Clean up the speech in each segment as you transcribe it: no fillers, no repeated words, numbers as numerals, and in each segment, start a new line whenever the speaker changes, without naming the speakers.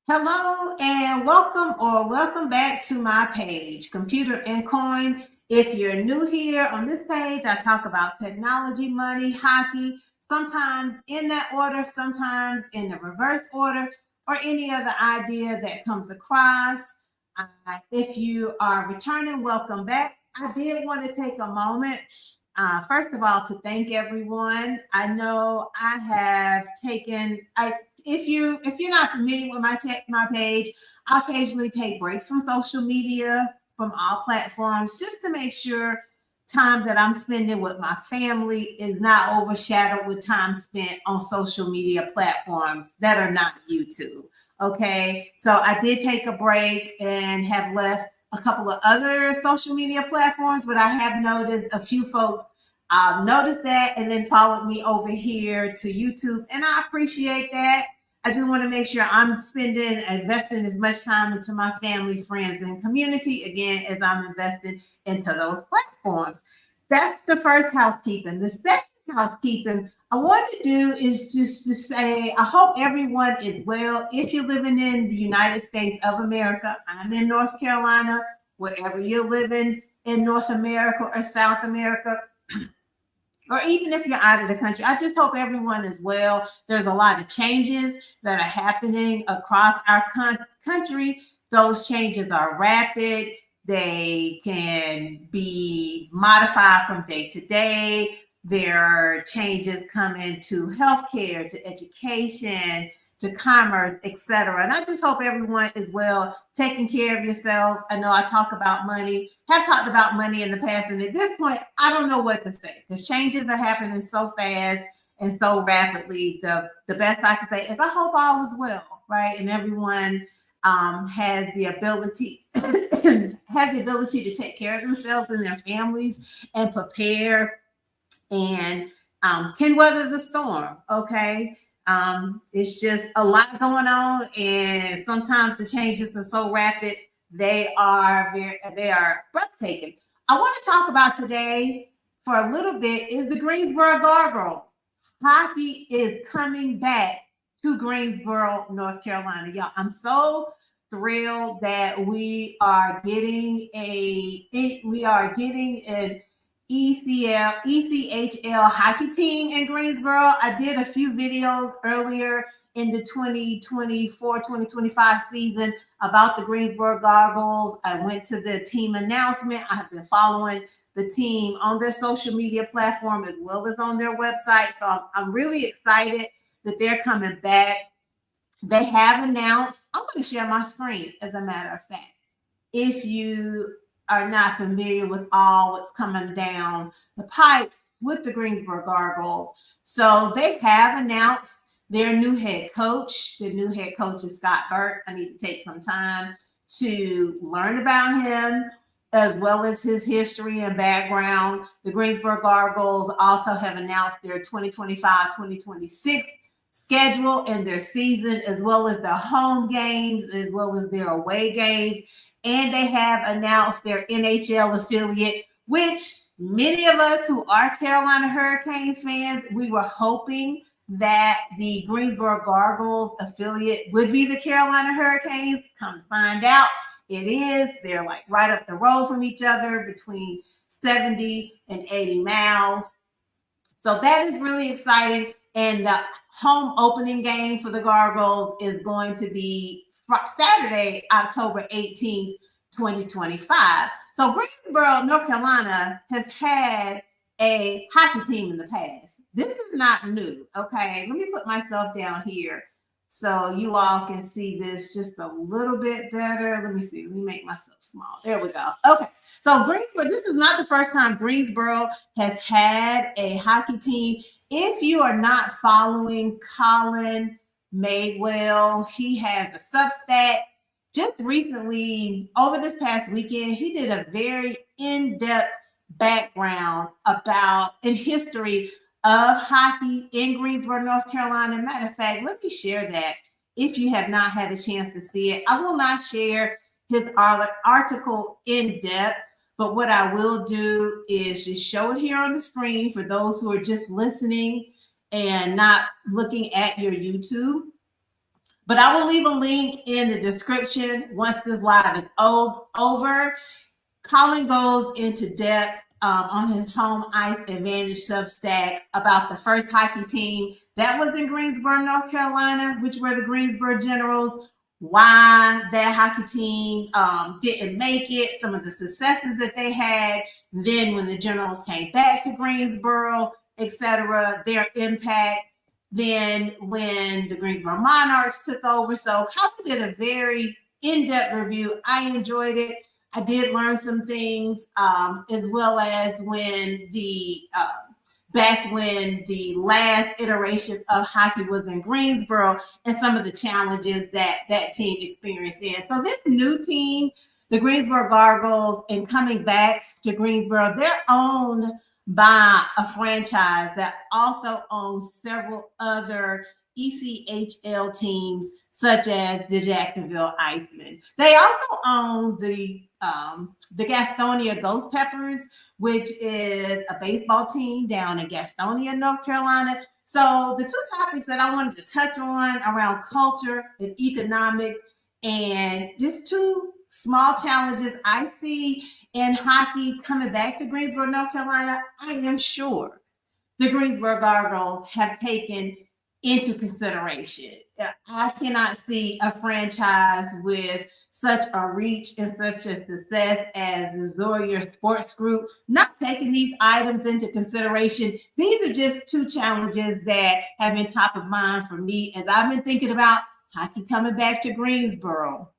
Hello and welcome back to my page, Computer and Coin. If you're new here on this page, I talk about technology, money, hockey, sometimes in that order, sometimes in the reverse order, or any other idea that comes across. If you are returning, welcome back. I did want to take a moment, first of all, to thank everyone. I know I have taken, if you're not familiar with my page, I occasionally take breaks from social media, from all platforms, just to make sure time that I'm spending with my family is not overshadowed with time spent on social media platforms that are not YouTube. Okay, so I did take a break and have left a couple of other social media platforms, but I have noticed a few folks noticed that and then followed me over here to YouTube, and I appreciate that. I just want to make sure I'm investing as much time into my family, friends, and community again as I'm investing into those platforms. That's the first housekeeping. The second housekeeping I want to do is just to say I hope everyone is well. If you're living in the United States of America, I'm in North Carolina, wherever you're living in North America or South America, or even if you're out of the country, I just hope everyone is well. There's a lot of changes that are happening across our country. Those changes are rapid. They can be modified from day to day. There are changes coming to healthcare, to education, to commerce, etc. And I just hope everyone is well, taking care of yourselves. I know I talk about money, have talked about money in the past, and at this point, I don't know what to say because changes are happening so fast and so rapidly. The best I can say is I hope all is well, right? And everyone has the ability to take care of themselves and their families and prepare and can weather the storm. Okay. It's just a lot going on, and sometimes the changes are so rapid they are breathtaking. I want to talk about today for a little bit is the Greensboro Gargoyles. Hockey is coming back to Greensboro, North Carolina. Y'all, I'm so thrilled that we are getting an ECHL hockey team in Greensboro. I did a few videos earlier in the 2024-2025 season about the Greensboro Gargoyles. I went to the team announcement. I have been following the team on their social media platform as well as on their website. So I'm really excited that they're coming back. They have announced, I'm going to share my screen as a matter of fact. If you are not familiar with all what's coming down the pipe with the Greensboro Gargoyles. So they have announced their new head coach. The new head coach is Scott Burt. I need to take some time to learn about him as well as his history and background. The Greensboro Gargoyles also have announced their 2025-2026 schedule and their season, as well as their home games, as well as their away games. And they have announced their NHL affiliate, which many of us who are Carolina Hurricanes fans, we were hoping that the Greensboro Gargoyles affiliate would be the Carolina Hurricanes. Come to find out, it is. They're like right up the road from each other, between 70 and 80 miles. So that is really exciting. And the home opening game for the Gargoyles is going to be Saturday, October 18th, 2025. So Greensboro, North Carolina has had a hockey team in the past. This is not new. Okay, let me put myself down here so you all can see this just a little bit better. Let me see. Let me make myself small. There we go. Okay, so Greensboro, this is not the first time Greensboro has had a hockey team. If you are not following Colin Madewell, he has a Substack. Just recently, over this past weekend, he did a very in-depth background and history of hockey in Greensboro, North Carolina. Matter of fact, let me share that if you have not had a chance to see it. I will not share his article in depth, but what I will do is just show it here on the screen for those who are just listening and not looking at your YouTube. But I will leave a link in the description once this live is over. Colin goes into depth on his home ice advantage Substack about the first hockey team that was in Greensboro, North Carolina, which were the Greensboro Generals, why that hockey team didn't make it, some of the successes that they had, then when the Generals came back to Greensboro, etc., their impact, then when the Greensboro Monarchs took over. So Colin did a very in-depth review. I enjoyed it. I did learn some things, as well as when back when the last iteration of hockey was in Greensboro and some of the challenges that team experienced in. So this new team, the Greensboro Gargoyles, and coming back to Greensboro, they're owned by a franchise that also owns several other ECHL teams, such as the Jacksonville Icemen. They also own the Gastonia Ghost Peppers, which is a baseball team down in Gastonia, North Carolina. So the two topics that I wanted to touch on around culture and economics, and just two small challenges I see in hockey coming back to Greensboro, North Carolina, I am sure the Greensboro Gargoyles have taken into consideration. I cannot see a franchise with such a reach and such a success as the Zoya Sports Group not taking these items into consideration. These are just two challenges that have been top of mind for me as I've been thinking about hockey coming back to Greensboro,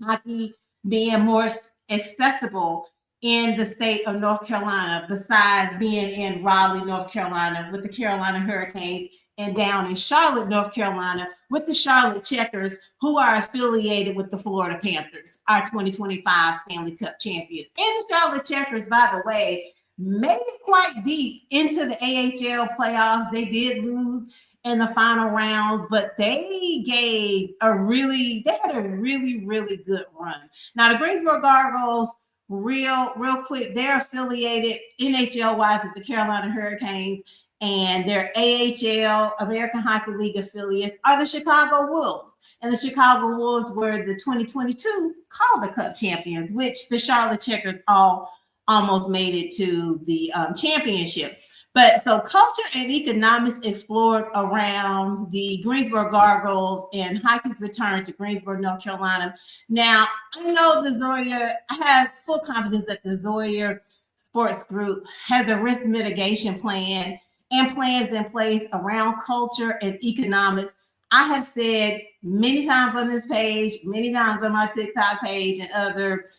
hockey being more accessible in the state of North Carolina, besides being in Raleigh, North Carolina with the Carolina Hurricanes, and down in Charlotte, North Carolina with the Charlotte Checkers, who are affiliated with the Florida Panthers, our 2025 Stanley Cup champions. And the Charlotte Checkers, by the way, made it quite deep into the AHL playoffs. They did lose in the final rounds, but they had a really good run. Now, the Greensboro Gargoyles, real quick, they're affiliated NHL wise with the Carolina Hurricanes, and their AHL, American Hockey League affiliates, are the Chicago Wolves. And the Chicago Wolves were the 2022 Calder Cup champions, which the Charlotte Checkers almost made it to the championship. But so culture and economics explored around the Greensboro Gargoyles and hockey's return to Greensboro, North Carolina. Now, I know I have full confidence that the Zoya Sports Group has a risk mitigation plan and plans in place around culture and economics. I have said many times on this page, many times on my TikTok page and other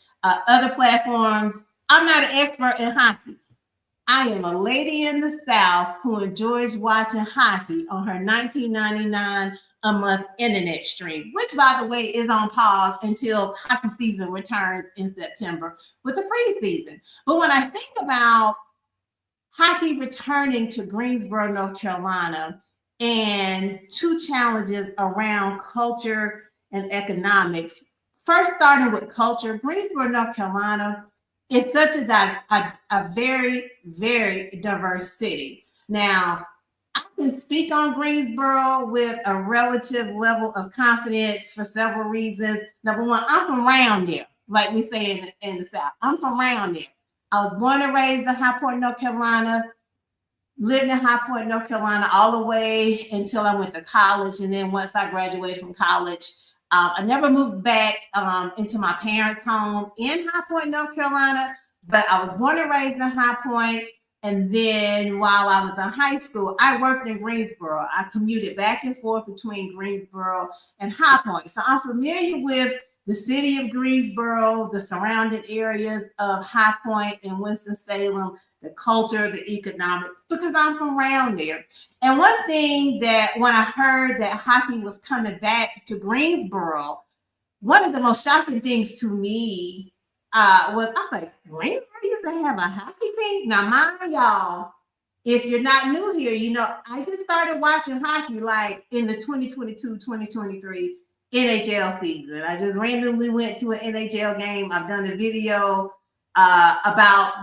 platforms, I'm not an expert in hockey. I am a lady in the South who enjoys watching hockey on her $19.99 a month internet stream, which, by the way, is on pause until hockey season returns in September with the preseason. But when I think about hockey returning to Greensboro, North Carolina, and two challenges around culture and economics. First, starting with culture, Greensboro, North Carolina is such a very, very diverse city. Now, I can speak on Greensboro with a relative level of confidence for several reasons. Number one, I'm from around there, like we say in the South. I'm from around there. I was born and raised in High Point, North Carolina, lived in High Point, North Carolina all the way until I went to college. And then once I graduated from college, I never moved back into my parents' home in High Point, North Carolina, but I was born and raised in High Point. And then while I was in high school, I worked in Greensboro. I commuted back and forth between Greensboro and High Point. So I'm familiar with the city of Greensboro, the surrounding areas of High Point and Winston-Salem, the culture, the economics, because I'm from around there. And one thing that when I heard that hockey was coming back to Greensboro, one of the most shocking things to me I was like, Greensboro used to have a hockey team? Now, mind y'all, if you're not new here, I just started watching hockey like in the 2022-2023 NHL season. I just randomly went to an NHL game. I've done a video about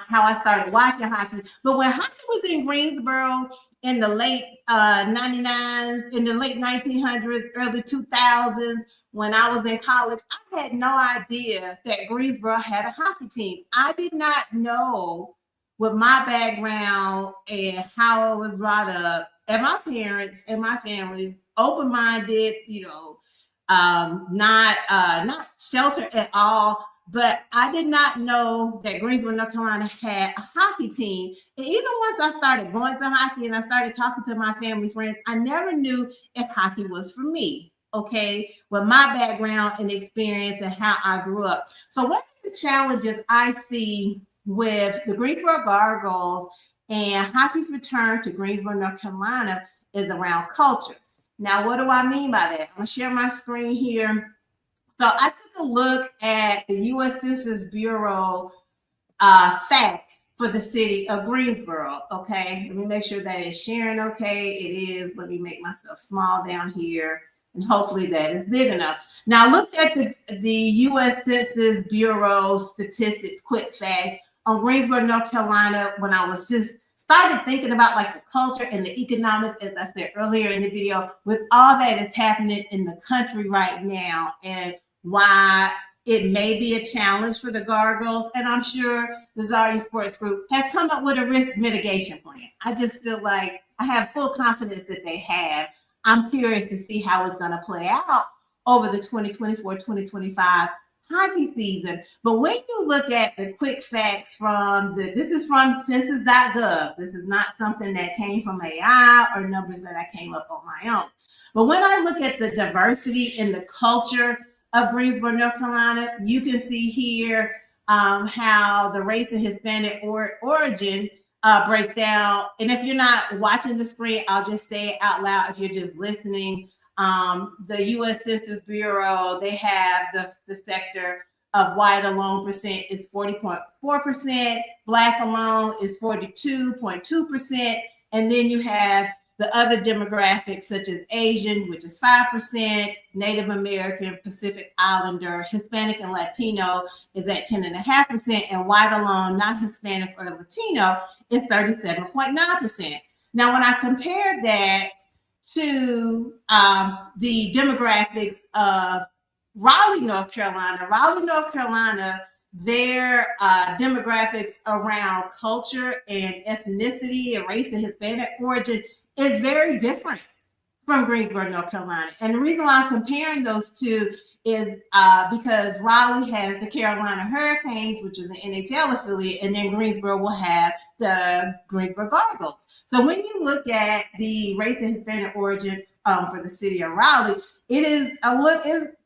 how I started watching hockey. But when hockey was in Greensboro, in the late 99s, in the late 1900s, early 2000s, when I was in college, I had no idea that Greensboro had a hockey team. I did not know, with my background and how I was brought up, and my parents and my family, open-minded, not sheltered at all. But I did not know that Greensboro, North Carolina had a hockey team. And even once I started going to hockey and I started talking to my family friends, I never knew if hockey was for me. Okay, with my background and experience and how I grew up. So, what are the challenges I see with the Greensboro Gargoyles and hockey's return to Greensboro, North Carolina is around culture? Now, what do I mean by that? I'm going to share my screen here. So I took a look at the U.S. Census Bureau facts for the city of Greensboro. Okay, let me make sure that it's sharing okay. It is. Let me make myself small down here, and hopefully that is big enough. Now, I looked at the U.S. Census Bureau statistics, quick facts on Greensboro, North Carolina, when I was just started thinking about like the culture and the economics, as I said earlier in the video, with all that is happening in the country right now, and why it may be a challenge for the Gargoyles. And I'm sure the Zarya Sports Group has come up with a risk mitigation plan. I just feel like I have full confidence that they have. I'm curious to see how it's going to play out over the 2024-2025 hockey season. But when you look at the quick facts from this is from census.gov. This is not something that came from AI or numbers that I came up on my own. But when I look at the diversity in the culture of Greensboro, North Carolina, you can see here how the race and Hispanic origin breaks down. And if you're not watching the screen, I'll just say it out loud if you're just listening. The U.S. Census Bureau, they have the sector of white alone percent is 40.4%, black alone is 42.2%, and then you have the other demographics such as Asian, which is 5%, Native American, Pacific Islander, Hispanic and Latino is at 10.5%, and white alone, not Hispanic or Latino, is 37.9%. Now, when I compare that to the demographics of Raleigh, North Carolina, their demographics around culture and ethnicity and race and Hispanic origin is very different from Greensboro, North Carolina. And the reason why I'm comparing those two is because Raleigh has the Carolina Hurricanes, which is the NHL affiliate, and then Greensboro will have the Greensboro Gargoyles. So when you look at the race and Hispanic origin for the city of Raleigh, it is a little bit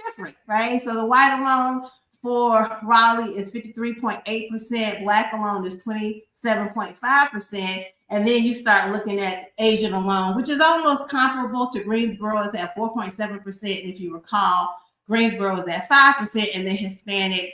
different, right? So the white alone for Raleigh is 53.8%, black alone is 27.5%. And then you start looking at Asian alone, which is almost comparable to Greensboro. It's at 4.7%. If you recall, Greensboro is at 5%, and then Hispanic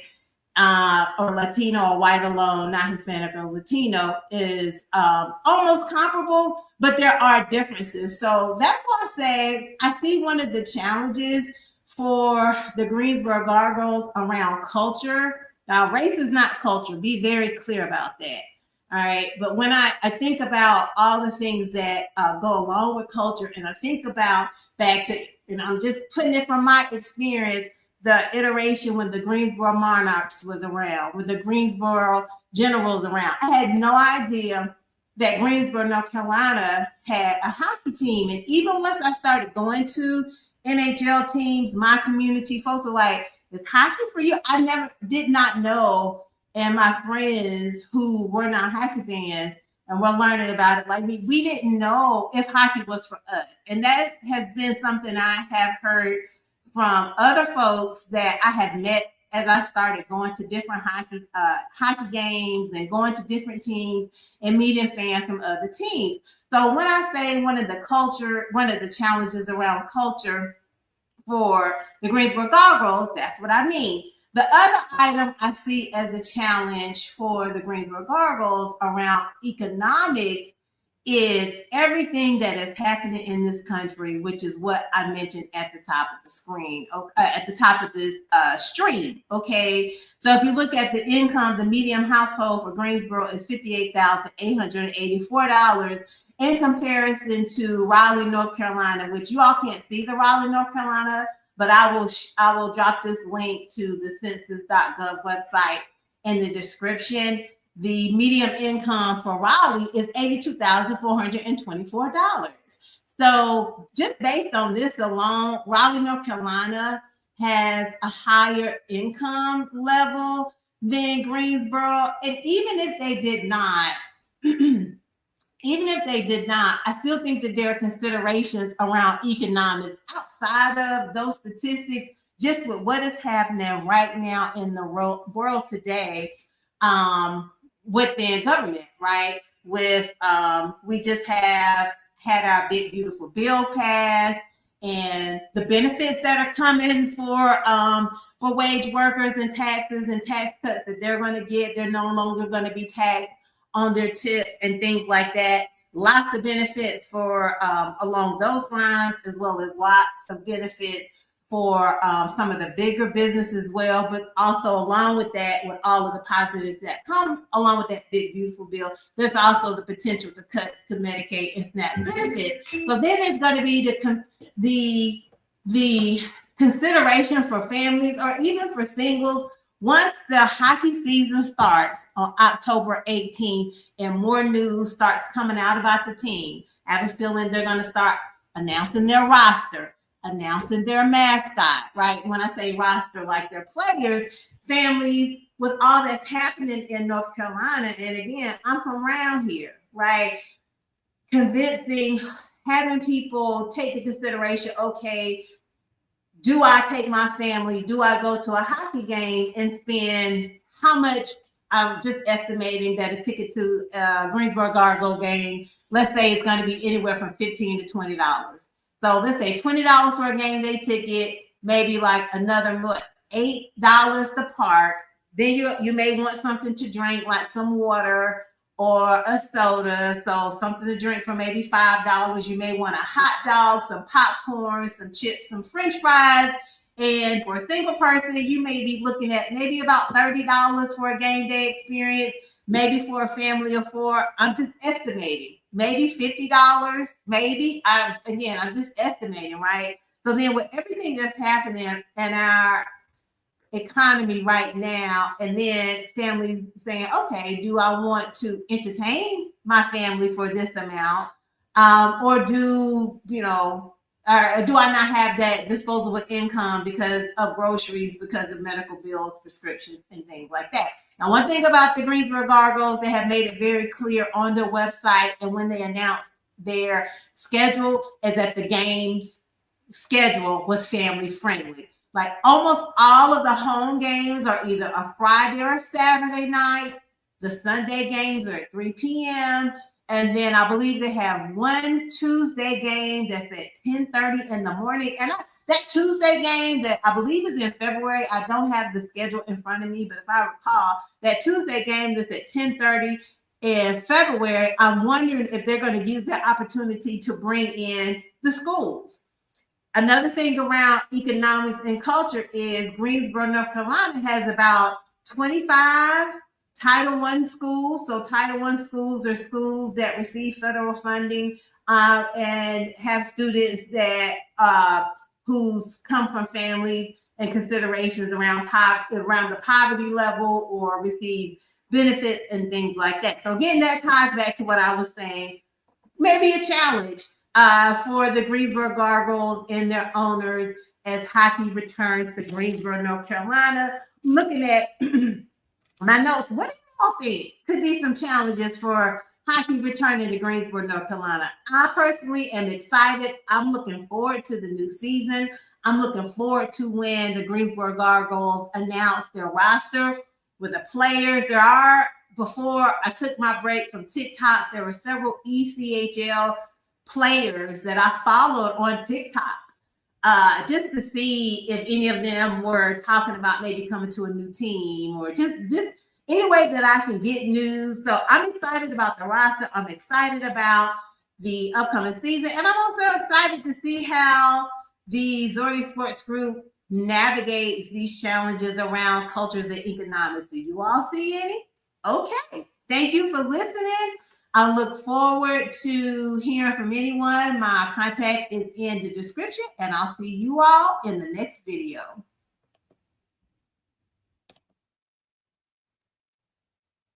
or Latino or white alone, not Hispanic or Latino, is almost comparable, but there are differences. So that's why I say I see one of the challenges for the Greensboro Gargoyles around culture. Now, race is not culture. Be very clear about that. All right. But when I think about all the things that go along with culture, and I think about back to, I'm just putting it from my experience, the iteration when the Greensboro Monarchs was around, with the Greensboro Generals around. I had no idea that Greensboro, North Carolina had a hockey team. And even once I started going to NHL teams, my community folks were like, is hockey for you? I did not know. And my friends who were not hockey fans and were learning about it, like me, we didn't know if hockey was for us. And that has been something I have heard from other folks that I have met as I started going to different hockey games and going to different teams and meeting fans from other teams. So when I say one of the challenges around culture for the Greensboro Gargoyles, that's what I mean. The other item I see as a challenge for the Greensboro Gargoyles around economics is everything that is happening in this country, which is what I mentioned at the top of the screen, at the top of this stream. Okay, so if you look at the income, the median household for Greensboro is $58,884 in comparison to Raleigh, North Carolina, which you all can't see the Raleigh, North Carolina, but I will drop this link to the census.gov website in the description. The median income for Raleigh is $82,424. So just based on this alone, Raleigh, North Carolina has a higher income level than Greensboro. And even if they did not, I still think that there are considerations around economics outside of those statistics, just with what is happening right now in the world today. Within government, right? With we just have had our big beautiful bill passed, and the benefits that are coming for wage workers and tax cuts that they're going to get. They're no longer going to be taxed on their tips and things like that. Lots of benefits for along those lines, as well as lots of benefits for some of the bigger businesses as well, but also along with that, with all of the positives that come along with that big, beautiful bill, there's also the potential to cuts to Medicaid and SNAP benefits. So then there's going to be the consideration for families or even for singles. Once the hockey season starts on October 18th and more news starts coming out about the team, I have a feeling they're going to start announcing their roster, announcing their mascot, right? When I say roster, like their players, families, with all that's happening in North Carolina. And again, I'm from around here, right? Convincing, having people take into consideration, okay, do I take my family? Do I go to a hockey game and spend how much? I'm just estimating that a ticket to Greensboro Gargoyle game, let's say it's going to be anywhere from $15 to $20. So let's say $20 for a game day ticket, maybe like another $8 to park. Then you may want something to drink, like some water or a soda. So something to drink for maybe $5. You may want a hot dog, some popcorn, some chips, some French fries. And for a single person, you may be looking at maybe about $30 for a game day experience. Maybe for a family of four, I'm just estimating. Maybe $50, maybe. I'm just estimating, right? So then with everything that's happening in our economy right now, and then families saying, okay, do I want to entertain my family for this amount? Or do I not have that disposable income because of groceries, because of medical bills, prescriptions, and things like that? Now, one thing about the Greensboro Gargoyles, they have made it very clear on their website and when they announced their schedule, is that the game's schedule was family friendly. Like almost all of the home games are either a Friday or a Saturday night. The Sunday games are at 3 p.m. And then I believe they have one Tuesday game that's at 10:30 in the morning. And that Tuesday game that I believe is in February, I don't have the schedule in front of me, but if I recall, that Tuesday game that's at 10:30 in February, I'm wondering if they're going to use that opportunity to bring in the schools. Another thing around economics and culture is Greensboro, North Carolina has about 25 Title I schools. So Title I schools are schools that receive federal funding and have students that who's come from families and considerations around the poverty level or receive benefits and things like that. So again, that ties back to what I was saying. Maybe a challenge for the Greensboro Gargoyles and their owners as hockey returns to Greensboro, North Carolina. Looking at my notes, what do you all think could be some challenges for hockey returning to Greensboro, North Carolina? I personally am excited. I'm looking forward to the new season. I'm looking forward to when the Greensboro Gargoyles announce their roster with the players. Before I took my break from TikTok, there were several ECHL players that I followed on TikTok just to see if any of them were talking about maybe coming to a new team or just any way that I can get news. So I'm excited about the roster. I'm excited about the upcoming season. And I'm also excited to see how the Zori Sports Group navigates these challenges around cultures and economics. Do you all see any? Okay. Thank you for listening. I look forward to hearing from anyone. My contact is in the description, and I'll see you all in the next video.